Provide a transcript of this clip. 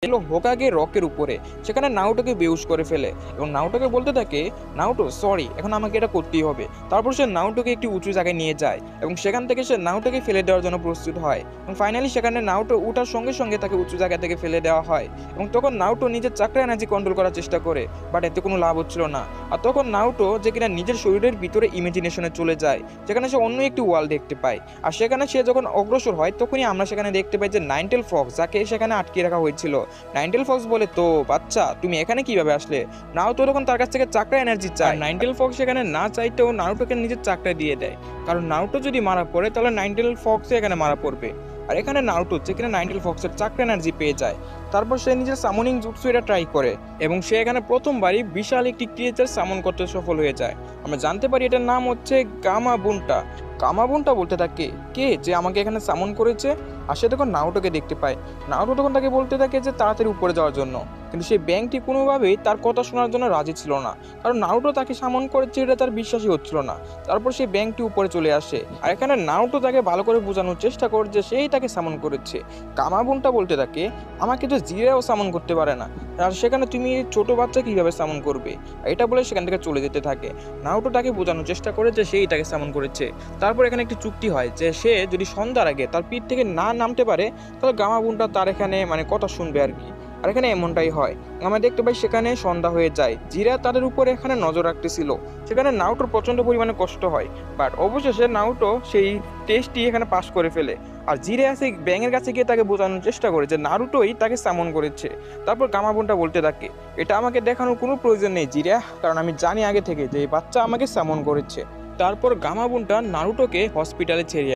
এলো হোকাগে রকের উপরে, সেখানে নারুটোকে বেহুশ করে ফেলে এবং নারুটোকে বলতে থাকে, নারুটো সরি, এখন আমাকে এটা করতেই হবে। তারপর সে নারুটোকে একটি উঁচু জায়গায় নিয়ে যায় এবং সেখান থেকে সে নারুটোকে ফেলে দেওয়ার জন্য প্রস্তুত হয় এবং ফাইনালি সেখানে নারুটো উঠার সঙ্গে সঙ্গে তাকে উঁচু জায়গা থেকে ফেলে দেওয়া হয় এবং তখন নারুটো নিজের চাকরা এনার্জি কন্ট্রোল করার চেষ্টা করে, বাট এতে কোনো লাভ হচ্ছিল না। আর তখন নারুটো যে কিনা নিজের শরীরের ভিতরে ইমাজিনেশনে চলে যায়, যেখানে সে অন্য একটি ওয়াল দেখতে পায়। আর সেখানে সে যখন অগ্রসর হয় তখনই আমরা সেখানে দেখতে পাই যে নাইনটেল ফক্স, যাকে সেখানে আটকে রাখা হয়েছিল। নাইনটেল ফক্স বলে, তো বাচ্চা তুমি এখানে কিভাবে আসলে? নারুতো তখন তার কাছ থেকে চাকরা এনার্জি চায়। নাইনটেল ফক্স সেখানে না চাইতেও নারুটোকে নিজের চাকরা দিয়ে দেয়, কারণ নারুটো যদি মারা পড়ে তাহলে নাইনটেল ফক্সে এখানে মারা পড়বে। আর এখানে নারুটো যে কিনা নাইনটেল ফক্সের চাকরা এনার্জি পেয়ে যায়, তারপর সে নিজের সামনিং জুৎসু এটা ট্রাই করে এবং সে এখানে প্রথমবারই বিশাল একটি ক্রিয়েচার সামন করতে সফল হয়ে যায়। আমরা জানতে পারি এটার নাম হচ্ছে গামা বুনটা। গামা বুনটা বলতে থাকে, কে যে আমাকে এখানে সামন করেছে? আর সে তখন নারুটোকে দেখতে পায়। নারুটো তখন তাকে বলতে থাকে যে তাড়াতাড়ি উপরে যাওয়ার জন্য, কিন্তু সেই ব্যাংকটি কোনোভাবেই তার কথা শোনার জন্য রাজি ছিল না, কারণ নারুটো তাকে সামন করেছে এটা তার বিশ্বাসই হচ্ছিল না। তারপর সেই ব্যাংকটি উপরে চলে আসে আর এখানে নারুটো তাকে ভালো করে বোঝানোর চেষ্টা করে যে সেই তাকে সামন করেছে। গামা বুনটা বলতে থাকে, আমাকে তো জিরাও সামন করতে পারে না, আর সেখানে তুমি এই ছোট বাচ্চা কিভাবে সামন করবে? আর এটা বলে সেখান থেকে চলে যেতে থাকে। নারুটো তাকে বোঝানোর চেষ্টা করে যে সেই তাকে সামন করেছে। তারপর এখানে একটি চুক্তি হয় যে সে যদি সন্ধ্যার আগে তার পিঠ থেকে না নামতে পারে তাহলে গামা বুনটা তার এখানে কথা শুনবে আর কি। আর এখানে এমনটাই হয়। আমরা দেখতে পাই সেখানে সন্ধ্যা হয়ে যায়, জিরা তাদের উপরে এখানে নজর রাখতেছিল। সেখানে নারুটোর প্রচন্ড পরিমাণে কষ্ট হয়, বাট অবশেষে নারুটো সেই টেস্টটি এখানে পাস করে ফেলে। আর জিরে আছে ব্যাঙের কাছে গিয়ে তাকে বোঝানোর চেষ্টা করে যে নারুটোই তাকে সামন করেছে। তারপর গামা বোনটা বলতে থাকে, এটা আমাকে দেখানোর কোনো প্রয়োজন নেই জিরা, কারণ আমি জানি আগে থেকে যে এই বাচ্চা আমাকে সামন করেছে। তারপর গামা বোনটা নারুটোকে হসপিটালে ছেড়ে